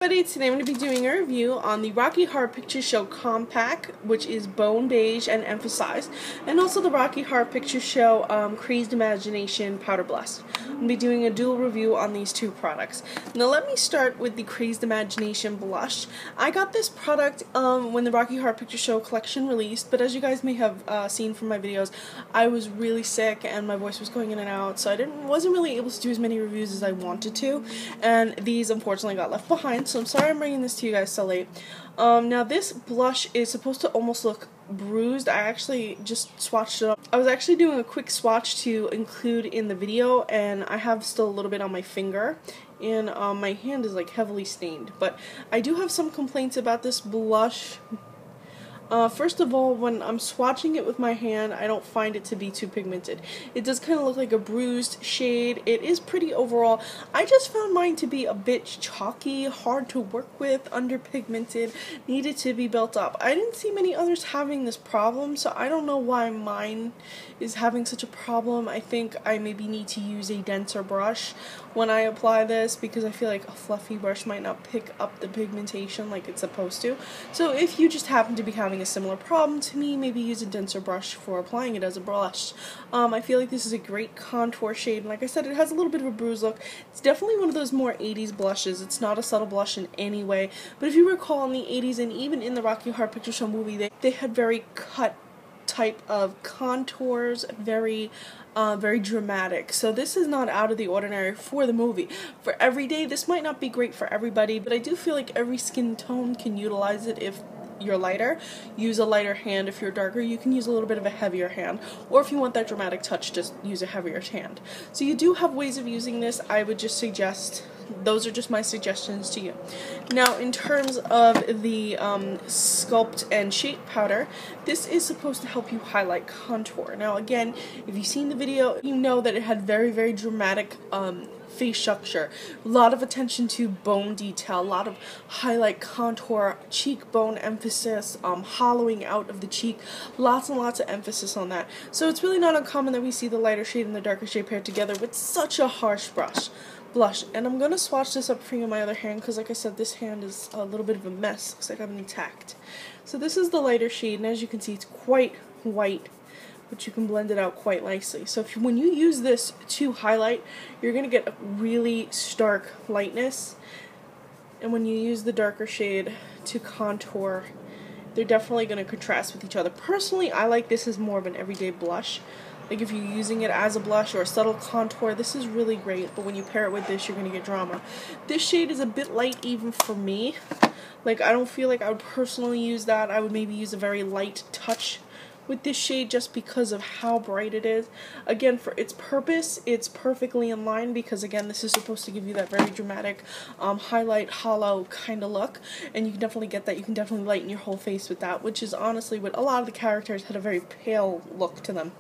Today I'm going to be doing a review on the Rocky Horror Picture Show Compact, which is bone beige and emphasized, and also the Rocky Horror Picture Show Crazed Imagination Powder Blast. I'm going to be doing a dual review on these two products. Now let me start with the Crazed Imagination Blush. I got this product when the Rocky Horror Picture Show collection released, but as you guys may have seen from my videos, I was really sick and my voice was going in and out, so I wasn't really able to do as many reviews as I wanted to, and these unfortunately got left behind. So I'm sorry I'm bringing this to you guys so late. Now this blush is supposed to almost look bruised. I actually just swatched it up. I was actually doing a quick swatch to include in the video, and I have still a little bit on my finger, and my hand is like heavily stained. But I do have some complaints about this blush. First of all, when I'm swatching it with my hand, I don't find it to be too pigmented. It does kind of look like a bruised shade. It is pretty overall. I just found mine to be a bit chalky, hard to work with, underpigmented, needed to be built up. I didn't see many others having this problem, so I don't know why mine is having such a problem. I think I maybe need to use a denser brush when I apply this, because I feel like a fluffy brush might not pick up the pigmentation like it's supposed to. So if you just happen to be having a similar problem to me, maybe use a denser brush for applying it as a blush. I feel like this is a great contour shade, and like I said, it has a little bit of a bruise look. It's definitely one of those more 80s blushes. It's not a subtle blush in any way, but if you recall, in the 80s and even in the Rocky Horror Picture Show movie, they had very cut type of contours, very dramatic. So this is not out of the ordinary for the movie. For everyday, this might not be great for everybody, but I do feel like every skin tone can utilize it. If you're lighter, use a lighter hand. If you're darker, you can use a little bit of a heavier hand. Or if you want that dramatic touch, just use a heavier hand. So you do have ways of using this. I would just suggest, those are just my suggestions to you. Now, in terms of the Sculpt and Shape Powder, this is supposed to help you highlight contour. Now, again, if you've seen the video, you know that it had very dramatic face structure, a lot of attention to bone detail, a lot of highlight, contour, cheekbone emphasis, hollowing out of the cheek, lots and lots of emphasis on that. So it's really not uncommon that we see the lighter shade and the darker shade paired together with such a harsh blush. And I'm going to swatch this up for you in my other hand, because like I said, this hand is a little bit of a mess. Looks like I'm intact. So this is the lighter shade, and as you can see, it's quite white, but you can blend it out quite nicely. So when you use this to highlight, you're going to get a really stark lightness, and when you use the darker shade to contour, they're definitely going to contrast with each other. Personally, I like this as more of an everyday blush. Like if you're using it as a blush or a subtle contour, this is really great, but when you pair it with this, you're going to get drama. This shade is a bit light even for me. Like, I don't feel like I would personally use that. I would maybe use a very light touch with this shade just because of how bright it is. Again, for its purpose, it's perfectly in line, because again, this is supposed to give you that very dramatic highlight, hollow kind of look, and you can definitely get that. You can definitely lighten your whole face with that, which is honestly what a lot of the characters had, a very pale look to them.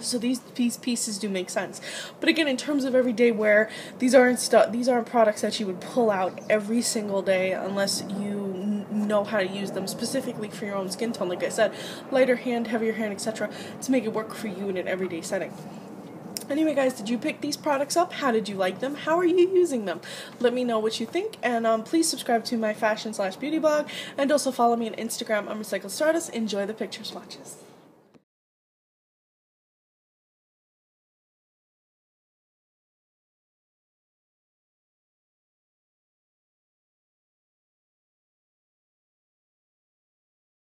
So these pieces do make sense. But again, in terms of everyday wear, these aren't products that you would pull out every single day unless you know how to use them specifically for your own skin tone. Like I said, lighter hand, heavier hand, etc., to make it work for you in an everyday setting. Anyway, guys, did you pick these products up? How did you like them? How are you using them? Let me know what you think, and please subscribe to my fashion/beauty blog, and also follow me on Instagram. I'm Recycled Stardust. Enjoy the picture swatches.